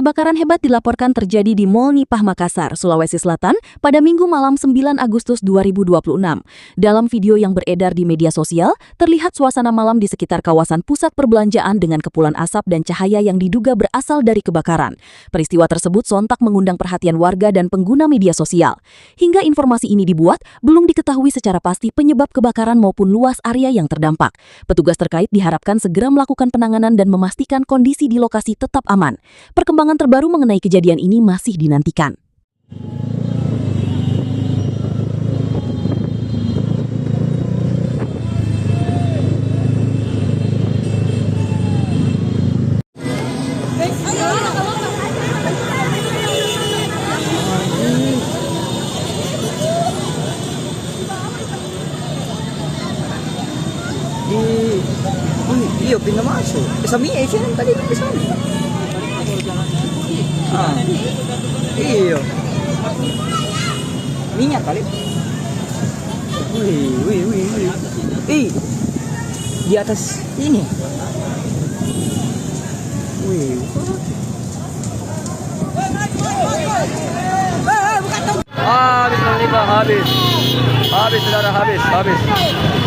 Kebakaran hebat dilaporkan terjadi di Mall Nipah Makassar, Sulawesi Selatan pada Minggu malam 9 Agustus 2026. Dalam video yang beredar di media sosial, terlihat suasana malam di sekitar kawasan pusat perbelanjaan dengan kepulan asap dan cahaya yang diduga berasal dari kebakaran. Peristiwa tersebut sontak mengundang perhatian warga dan pengguna media sosial. Hingga informasi ini dibuat, belum diketahui secara pasti penyebab kebakaran maupun luas area yang terdampak. Petugas terkait diharapkan segera melakukan penanganan dan memastikan kondisi di lokasi tetap aman. Perkembangan terbaru mengenai kejadian ini masih dinantikan. Iya, pindah masuk. Sa Mia, siya nang tadi di sana. Iya. Minyak kali. Wih. Di atas ini. Wih. Habis, saudara, habis.